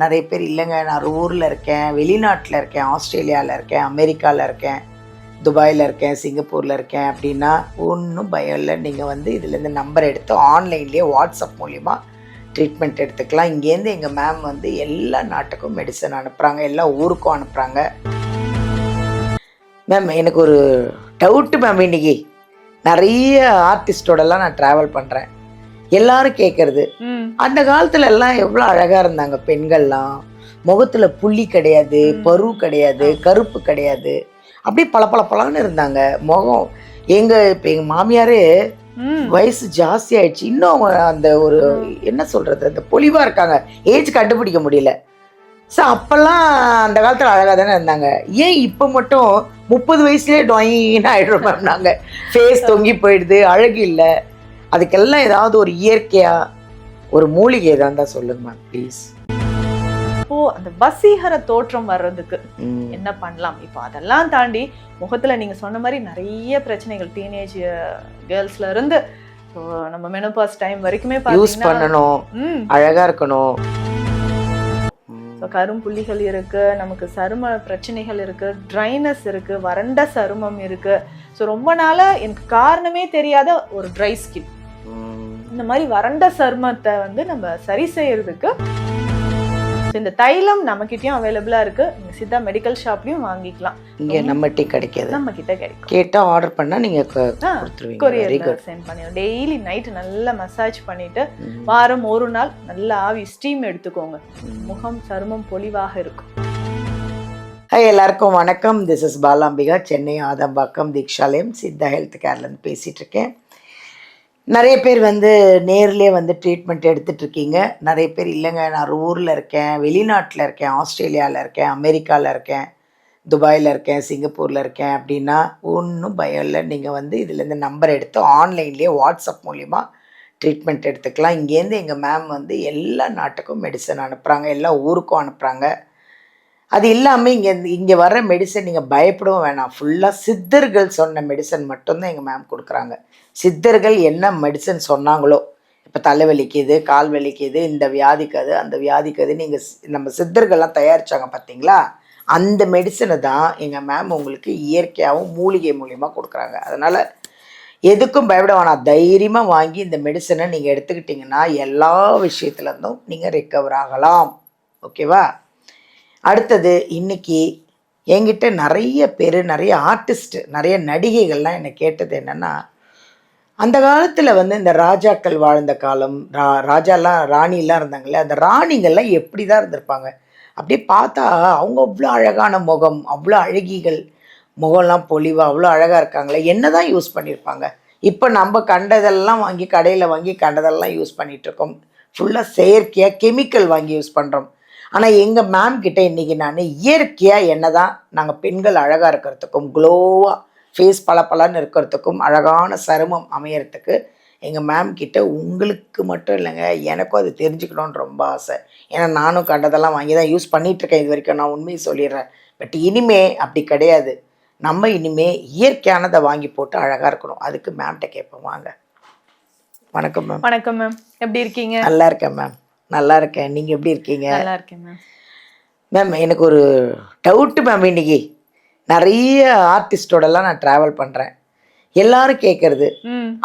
நிறைய பேர் இல்லைங்க நான் ஊரில் இருக்கேன், வெளிநாட்டில் இருக்கேன், ஆஸ்திரேலியாவில் இருக்கேன், அமெரிக்காவில் இருக்கேன், துபாயில் இருக்கேன், சிங்கப்பூரில் இருக்கேன் அப்படின்னா ஒன்றும் பயம் இல்லை. நீங்கள் வந்து இதுலேருந்து நம்பர் எடுத்து ஆன்லைன்லேயே வாட்ஸ்அப் மூலிமா ட்ரீட்மெண்ட் எடுத்துக்கலாம். இங்கேருந்து எங்கள் மேம் வந்து எல்லா நாட்டுக்கும் மெடிசன் அனுப்புகிறாங்க, எல்லா ஊருக்கும் அனுப்புகிறாங்க. மேம் எனக்கு ஒரு டவுட்டு மேம், இன்றைக்கி நிறைய ஆர்டிஸ்டோடலாம் நான் ட்ராவல் பண்ணுறேன். எல்லாரும் கேட்கறது, அந்த காலத்துல எல்லாம் எவ்வளவு அழகா இருந்தாங்க பெண்கள்லாம். முகத்துல புள்ளி கிடையாது, பரு கிடையாது, கருப்பு கிடையாது, அப்படியே பளபளன்னு இருந்தாங்க முகம். இப்ப எங்க மாமியாரே வயசு ஜாஸ்தி ஆயிடுச்சு, இன்னும் அந்த ஒரு என்ன சொல்றது, அந்த பொலிவா இருக்காங்க, ஏஜ் கண்டுபிடிக்க முடியல. ஸோ அப்பெல்லாம் அந்த காலத்தில் அழகாக தானே இருந்தாங்க. ஏன் இப்போ மட்டும் 30 வயசுலேயே டொயின்னு ஆகிடுறோம் மேம் நாங்கள்? ஃபேஸ் தொங்கி போயிடுது, அழகு இல்லை. அதுக்கெல்லாம் ஏதாவது ஒரு இயற்கையா ஒரு மூலிகை ஏதாவது தான் சொல்லுங்க மேம் ப்ளீஸ். இப்போ அந்த வசீகர தோற்றம் வர்றதுக்கு என்ன பண்ணலாம்? இப்போ அதெல்லாம் தாண்டி முகத்துல நீங்க சொன்ன மாதிரி நிறைய பிரச்சனைகள், டீனேஜ் கேர்ள்ஸ்ல இருந்து நம்ம மெனோபாஸ் டைம் வரைக்குமே யூஸ் பண்ணணும், அழகா இருக்கணும். கரும்புள்ளிகள் இருக்கு, நமக்கு சரும பிரச்சனைகள் இருக்கு, ட்ரைனஸ் இருக்கு, வறண்ட சருமம் இருக்கு. ஸோ ரொம்ப நாளா எனக்கு காரணமே தெரியாத ஒரு ட்ரை ஸ்கின், இந்த மாதிரி வறண்ட சருமத்தை வந்து நம்ம சரி செய்யறதுக்கு இந்த தைலம் நம்ம கிட்டயும் அவைலபிளா இருக்கு. நீங்க சித்தா மெடிக்கல் ஷாப்லயும் வாங்கிக்கலாம். இங்க நம்ம கிட்ட கிடைக்காது, நம்ம கிட்ட கிடைக்கும். கேட்டா ஆர்டர் பண்ணா நீங்க கொடுத்துருவீங்க. கொரியர்ல சென்ட் பண்ணிடுவோம். டெய்லி நைட் நல்லா மசாஜ் பண்ணிட்டு வாரம் ஒரு நாள் நல்லா ஆவி ஸ்டீம் எடுத்துக்கோங்க. முகம் சருமம் பொலிவாக இருக்கும். ஹாய், எல்லாருக்கும் வணக்கம். This is Balambika, Chennai Adambakkam Deekshalayam Siddha health கேர்லேருந்து பேசிகிட்டு இருக்கேன். நிறைய பேர் வந்து நேர்லேயே வந்து ட்ரீட்மெண்ட் எடுத்துகிட்ருக்கீங்க. நிறைய பேர் இல்லைங்க நான் ஊரில் இருக்கேன், வெளிநாட்டில் இருக்கேன், ஆஸ்திரேலியாவில் இருக்கேன், அமெரிக்காவில் இருக்கேன், துபாயில் இருக்கேன், சிங்கப்பூரில் இருக்கேன் அப்படின்னா ஒன்றும் பயம் இல்லை. நீங்கள் வந்து இதுலேருந்து நம்பர் எடுத்து ஆன்லைன்லேயே வாட்ஸ்அப் மூலிமா ட்ரீட்மெண்ட் எடுத்துக்கலாம். இங்கேருந்து எங்கள் மேம் வந்து எல்லா நாட்டுக்கும் மெடிசன் அனுப்புகிறாங்க, எல்லா ஊருக்கும் அனுப்புகிறாங்க. அது இல்லாமல் இங்கே வர்ற மெடிசன் நீங்கள் பயப்படவும் வேணாம். ஃபுல்லாக சித்தர்கள் சொன்ன மெடிசன் மட்டும்தான் எங்கள் மேம் கொடுக்குறாங்க. சித்தர்கள் என்ன மெடிசன் சொன்னாங்களோ, இப்போ தலைவலிக்குது, கால் வலிக்குது, இந்த வியாதிக்கு அது, அந்த வியாதிக்கு அது, நீங்கள் நம்ம சித்தர்கள்லாம் தயாரித்தாங்க பார்த்தீங்களா, அந்த மெடிசனை தான் எங்கள் மேம் உங்களுக்கு இயற்கையாகவும் மூலிகை மூலியமாக கொடுக்குறாங்க. அதனால் எதுக்கும் பயப்பட வேணாம், தைரியமாக வாங்கி இந்த மெடிசனை நீங்கள் எடுத்துக்கிட்டிங்கன்னா எல்லா விஷயத்துலேருந்தும் நீங்கள் ரெக்கவர் ஆகலாம். ஓகேவா? அடுத்தது, இன்றைக்கி என்கிட்ட நிறைய பேர், நிறைய ஆர்டிஸ்ட்டு, நிறைய நடிகைகள்லாம் என்னை கேட்டது என்னென்னா, அந்த காலத்தில் வந்து இந்த ராஜாக்கள் வாழ்ந்த காலம், ராஜாலாம் ராணிலாம் இருந்தாங்களே, அந்த ராணிகள்லாம் எப்படி தான் இருந்திருப்பாங்க? அப்படியே பார்த்தா அவங்க அவ்வளோ அழகான முகம், அவ்வளோ அழகிகள், முகம்லாம் பொலிவாக அவ்வளோ அழகாக இருக்காங்களே, என்ன தான் யூஸ் பண்ணியிருப்பாங்க? இப்போ நம்ம கண்டதெல்லாம் வாங்கி கடையில் வாங்கி கண்டதெல்லாம் யூஸ் பண்ணிகிட்ருக்கோம். ஃபுல்லாக செயற்கையாக கெமிக்கல் வாங்கி யூஸ் பண்ணுறோம். ஆனால் எங்கள் மேம் கிட்டே இன்றைக்கி நான் இயற்கையாக என்ன தான் நாங்கள் பெண்கள் அழகாக இருக்கிறதுக்கும், க்ளோவாக ஃபேஸ் பளபளன்னு இருக்கிறதுக்கும், அழகான சருமம் அமையறதுக்கு எங்கள் மேம் கிட்ட உங்களுக்கு மட்டும் இல்லைங்க, எனக்கும் அது தெரிஞ்சுக்கணுன்னு ரொம்ப ஆசை. ஏன்னா நானும் கண்டதெல்லாம் வாங்கி தான் யூஸ் பண்ணிகிட்ருக்கேன் இது வரைக்கும், நான் உண்மையை சொல்லிடுறேன். பட் இனிமே அப்படி கிடையாது. நம்ம இனிமே இயற்கையானதை வாங்கி போட்டு அழகாக இருக்கணும். அதுக்கு மேம்கிட்ட கேட்போம், வாங்க. வணக்கம் மேம். வணக்கம் மேம், எப்படி இருக்கீங்க? நல்லா இருக்கேன் மேம், நல்லா இருக்கேன். நீங்கள் எப்படி இருக்கீங்க? நல்லா இருக்கேன் மேம். மேம் எனக்கு ஒரு டவுட்டு மேம், இன்றைக்கி நிறைய ஆர்டிஸ்டோடலாம் நான் ட்ராவல் பண்ணுறேன். எல்லாரும் கேட்குறது,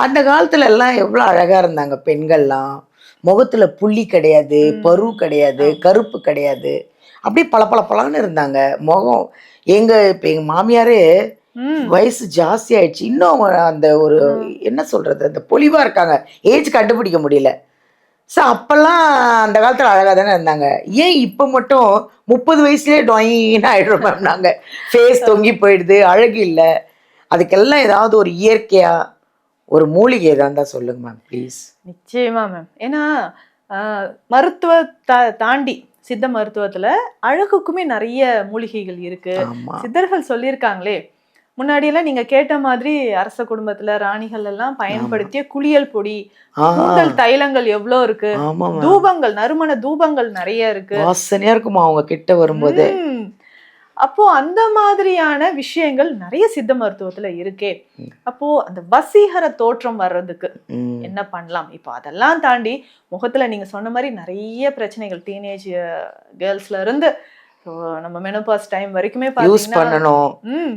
அந்த காலத்துல எல்லாம் எவ்வளோ அழகாக இருந்தாங்க பெண்கள்லாம். முகத்தில் புள்ளி கிடையாது, பரு கிடையாது, கருப்பு கிடையாது, அப்படியே பளபளன்னு இருந்தாங்க முகம். இப்போ எங்கள் மாமியாரே வயசு ஜாஸ்தி ஆயிடுச்சு, இன்னும் அந்த ஒரு என்ன சொல்கிறது, அந்த பொலிவாக இருக்காங்க, ஏஜ் கண்டுபிடிக்க முடியல. ஸோ அப்போல்லாம் அந்த காலத்தில் அழகாக தானே இருந்தாங்க. ஏன் இப்போ மட்டும் 30 வயசுலேயே டொயின்னு ஆகிடுறோம் மேம் நாங்கள்? ஃபேஸ் தொங்கி போயிடுது, அழகு இல்லை. அதுக்கெல்லாம் ஏதாவது ஒரு இயற்கையா ஒரு மூலிகை ஏதாவது தான் சொல்லுங்க மேம் ப்ளீஸ். நிச்சயமா மேம். ஏன்னா மருத்துவ தாண்டி சித்த மருத்துவத்தில் அழகுக்குமே நிறைய மூலிகைகள் இருக்கு. சித்தர்கள் சொல்லியிருக்காங்களே, முன்னாடியெல்லாம் நீங்க கேட்ட மாதிரி அரச குடும்பத்துல ராணிகள் எல்லாம் பயன்படுத்திய குளியல் பொடி, கூந்தல் தைலங்கள் எவ்வளோ இருக்கு, தூபங்கள், நறுமண தூபங்கள் நிறைய இருக்கு, வாசனையா இருக்குமா அவங்க கிட்ட வரும்போது. அப்போ அந்த மாதிரியான விஷயங்கள் நிறைய சித்த மருத்துவத்துல இருக்கே. அப்போ அந்த வசீகர தோற்றம் வர்றதுக்கு என்ன பண்ணலாம்? இப்போ அதெல்லாம் தாண்டி முகத்துல நீங்க சொன்ன மாதிரி நிறைய பிரச்சனைகள் டீனேஜ் கேர்ள்ஸ்ல இருந்து நம்ம மெனோபாஸ் டைம் வரைக்குமே யூஸ் பண்ணணும்,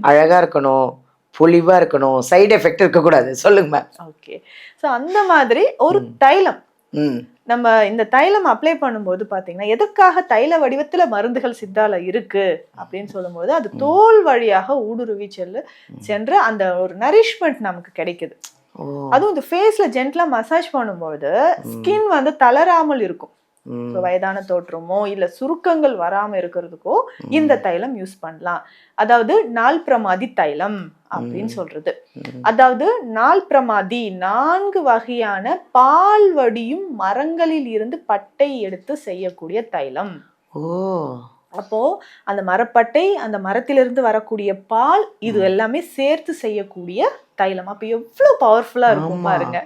அழகா இருக்கணும், பொலிவா இருக்கணும், சைடு எஃபெக்ட் இருக்கக்கூடாது. சொல்லுங்க மேம். ஓகே. ஸோ அந்த மாதிரி ஒரு தைலம் நம்ம இந்த தைலம் அப்ளை பண்ணும்போது பாத்தீங்கன்னா எதுக்காக தைல வடிவத்துல மருந்துகள் சித்தால இருக்கு அப்படின்னு சொல்லும்போது அது தோல் வழியாக ஊடுருவி சென்று அந்த ஒரு நரிஷ்மெண்ட் நமக்கு கிடைக்குது. அதுவும் இந்த ஃபேஸ்ல ஜென்ட்லா மசாஜ் பண்ணும்போது ஸ்கின் வந்து தளராமல் இருக்கும். வயதான தோற்றமோ இல்ல சுருக்கங்கள் வராம இருக்கிறதுக்கோ இந்த தைலம் யூஸ் பண்ணலாம். அதாவது நாள் பிரமாதி தைலம் அப்படின்னு சொல்றது. அதாவது நாள் பிரமாதி 4 வகையான பால் வடியும் மரங்களில் இருந்து பட்டை எடுத்து செய்யக்கூடிய தைலம். அப்போ அந்த மரப்பட்டை, அந்த மரத்திலிருந்து வரக்கூடிய பால், இது எல்லாமே சேர்த்து செய்யக்கூடிய தைலம். அப்ப எவ்வளவு பவர்ஃபுல்லா இருக்கும் பாருங்க.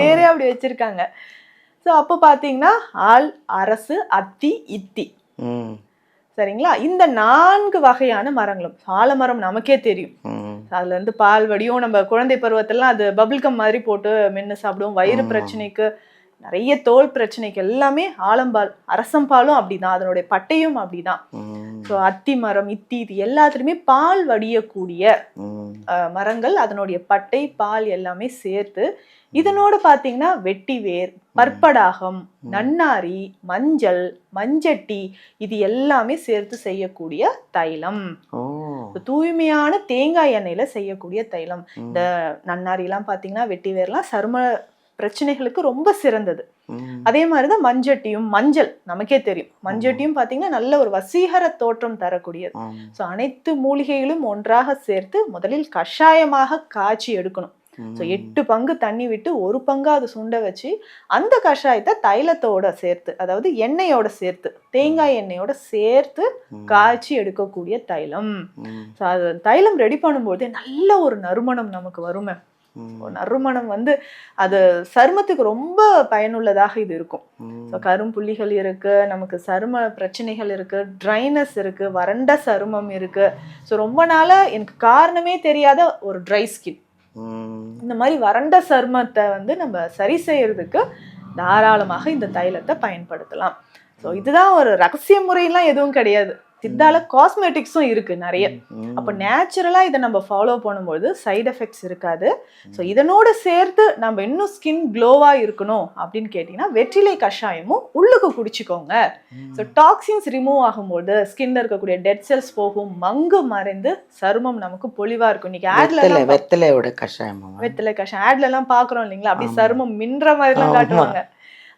பேரே அப்படி வச்சிருக்காங்க. ஸோ அப்போ பார்த்தீங்கன்னா ஆள், அரசு, அத்தி, இத்தி. சரிங்களா? இந்த 4 வகையான மரங்களும் ஆலமரம் நமக்கே தெரியும். அதுல இருந்து பால் வடியும். நம்ம குழந்தை பருவத்திலாம் அது பபிள்கம் மாதிரி போட்டு மென்னு சாப்பிடுவோம். வயிறு பிரச்சனைக்கு, நிறைய தோல் பிரச்சனைக்கு எல்லாமே ஆலம்பால், அரசம்பாலும் அப்படிதான், அதனுடைய பட்டையும் அப்படிதான். ஸோ அத்தி மரம், இத்தி, இது எல்லாத்துலயுமே பால் வடியக்கூடிய மரங்கள், அதனுடைய பட்டை, பால் எல்லாமே சேர்த்து இதனோட பாத்தீங்கன்னா வெட்டி வேர், பற்படாகம், நன்னாரி, மஞ்சள், மஞ்சட்டி, இது எல்லாமே சேர்த்து செய்யக்கூடிய தைலம். தூய்மையான தேங்காய் எண்ணெயில செய்யக்கூடிய தைலம். இந்த நன்னாரி எல்லாம் பாத்தீங்கன்னா வெட்டி வேர்லாம் சரும பிரச்சனைகளுக்கு ரொம்ப சிறந்தது. அதே மாதிரிதான் மஞ்சட்டியும். மஞ்சள் நமக்கே தெரியும். மஞ்சட்டியும் பாத்தீங்கன்னா நல்ல ஒரு வசீகர தோற்றம் தரக்கூடியது. ஸோ அனைத்து மூலிகைகளும் ஒன்றாக சேர்த்து முதலில் கஷாயமாக காய்ச்சி எடுக்கணும். ஸோ 8 பங்கு தண்ணி விட்டு 1 பங்கு அது சுண்ட வச்சு அந்த கஷாயத்தை தைலத்தோட சேர்த்து, அதாவது எண்ணெயோட சேர்த்து, தேங்காய் எண்ணெயோட சேர்த்து காய்ச்சி எடுக்கக்கூடிய தைலம். ஸோ அது தைலம் ரெடி பண்ணும்போதே நல்ல ஒரு நறுமணம் நமக்கு வருமே. நறுமணம் வந்து அது சருமத்துக்கு ரொம்ப பயனுள்ளதாக இது இருக்கும். ஸோ கரும்புள்ளிகள் இருக்கு, நமக்கு சரும பிரச்சனைகள் இருக்கு, ட்ரைனஸ் இருக்கு, வறண்ட சருமம் இருக்கு. ஸோ ரொம்ப நாளா எனக்கு காரணமே தெரியாத ஒரு ட்ரை ஸ்கின், இந்த மாதிரி வறண்ட சருமத்தை வந்து நம்ம சரி செய்யறதுக்கு தாராளமாக இந்த தைலத்தை பயன்படுத்தலாம். ஸோ இதுதான் ஒரு ரகசிய முறையெல்லாம் எதுவும் கிடையாது. சித்தால காஸ்மெட்டிக்ஸும் இருக்கு நிறைய. அப்போ நேச்சுரலா இதை நம்ம ஃபாலோ பண்ணும்போது சைடு எஃபெக்ட்ஸ் இருக்காது. ஸோ இதனோட சேர்த்து நம்ம இன்னும் ஸ்கின் க்ளோவா இருக்கணும் அப்படின்னு கேட்டீங்கன்னா வெற்றிலை கஷாயமும் உள்ளுக்கு குடிச்சுக்கோங்க. ஸோ டாக்ஸின்ஸ் ரிமூவ் ஆகும்போது ஸ்கின்ல இருக்கக்கூடிய டெட் செல்ஸ் போகும், மங்கு மறைந்து சருமம் நமக்கு பொலிவா இருக்கும். இன்னைக்கு ஆட்ல வெத்தலையோட கஷாயம், வெத்தலை கஷாயம் ஆட்ல எல்லாம் பாக்குறோம் இல்லைங்களா, அப்படி சருமம் மின்ற மாதிரி எல்லாம் காட்டுவாங்க.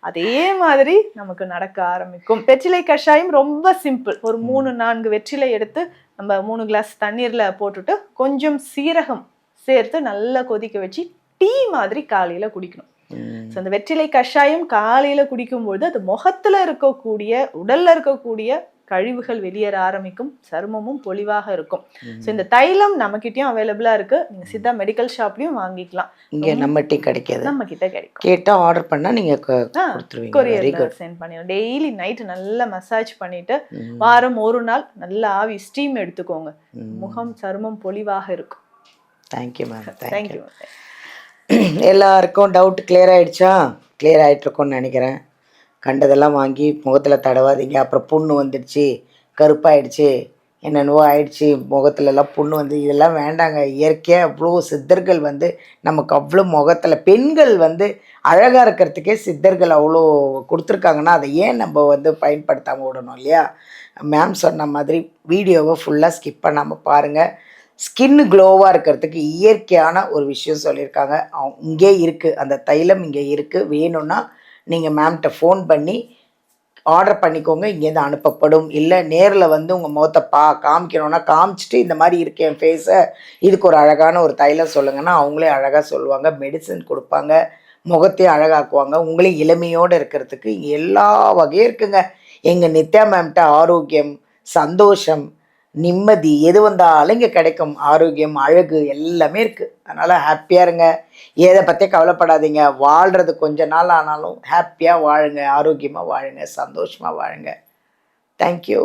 அதே மாதிரி நமக்கு நடக்க ஆரம்பிக்கும். வெற்றிலை கஷாயம் ரொம்ப சிம்பிள். ஒரு 3-4 வெற்றிலை எடுத்து நம்ம 3 கிளாஸ் தண்ணீர்ல போட்டுட்டு கொஞ்சம் சீரகம் சேர்த்து நல்லா கொதிக்க வச்சு டீ மாதிரி காலையில குடிக்கணும். ஸோ அந்த வெற்றிலை கஷாயம் காலையில குடிக்கும்போது அது முகத்துல இருக்கக்கூடிய, உடல்ல இருக்கக்கூடிய கழிவுகள் வெளியேற ஆரம்பிக்கும், சருமமும் பொலிவாக இருக்கும். ஸோ இந்த தைலம் நம்ம கிட்டயும் அவைலபிளா இருக்கு. நீங்க சித்தா மெடிக்கல் ஷாப்லயும் வாங்கிக்கலாம். இங்க நம்ம கிட்ட கிடைக்காது, நம்ம கிட்ட கிடைக்கும். கேட்டா ஆர்டர் பண்ணா நீங்க கொடுத்துருவீங்க. கொரியர்ல சென்ட் பண்ணிடுவோம். டெய்லி நைட் நல்லா மசாஜ் பண்ணிட்டு வாரம் 1 நாள் நல்லா ஆவி ஸ்டீம் எடுத்துக்கோங்க. முகம் சருமம் பொலிவாக இருக்கும். Thank you ma'am. தேங்க்யூ. எல்லாருக்கும் டவுட் கிளியர் ஆயிடுச்சா? கிளியர் ஆகிட்டு இருக்கோன்னு நினைக்கிறேன். கண்டதெல்லாம் வாங்கி முகத்தில் தடவாதீங்க. அப்புறம் புண்ணு வந்துடுச்சு, கருப்பாயிடுச்சு, என்னென்னவோ ஆயிடுச்சு, முகத்துலலாம் புண்ணு வந்து, இதெல்லாம் வேண்டாங்க. இயற்கையாக அவ்வளோ சித்தர்கள் வந்து நமக்கு அவ்வளோ முகத்தில் பெண்கள் வந்து அழகாக இருக்கிறதுக்கே சித்தர்கள் அவ்வளோ கொடுத்துருக்காங்கன்னா அதை ஏன் நம்ம வந்து பயன்படுத்தாமல் விடணும் இல்லையா? மேம் சொன்ன மாதிரி வீடியோவை ஃபுல்லாக ஸ்கிப் பண்ணாமல் பாருங்கள். ஸ்கின்னு க்ளோவாக இருக்கிறதுக்கு இயற்கையான ஒரு விஷயம் சொல்லியிருக்காங்க. இங்கே இருக்குது, அந்த தைலம் இங்கே இருக்குது. வேணும்னா நீங்கள் மேம்கிட்ட ஃபோன் பண்ணி ஆர்டர் பண்ணிக்கோங்க, இங்கேருந்து அனுப்பப்படும். இல்லை நேரில் வந்து உங்கள் முகத்தை காமிக்கணுன்னா காமிச்சிட்டு இந்த மாதிரி இருக்கேன் என் ஃபேஸை, இதுக்கு ஒரு அழகான ஒரு தைலம் சொல்லுங்கன்னா அவங்களே அழகாக சொல்லுவாங்க, மெடிசன் கொடுப்பாங்க, முகத்தையும் அழகாக்குவாங்க. உங்களையும் இளமையோடு இருக்கிறதுக்கு எல்லா வகையும் இருக்குங்க. எங்கள் நித்யா மேம்கிட்ட ஆரோக்கியம், சந்தோஷம், நிம்மதி எது வந்தாலும் இங்கே கிடைக்கும். ஆரோக்கியம், அழகு எல்லாமே இருக்குது. அதனால் ஹாப்பியாக இருங்க, எதை பற்றி கவலைப்படாதீங்க. வாழ்கிறது கொஞ்ச நாள் ஆனாலும் ஹாப்பியாக வாழுங்க, ஆரோக்கியமாக வாழுங்க, சந்தோஷமாக வாழுங்க. தேங்க்யூ.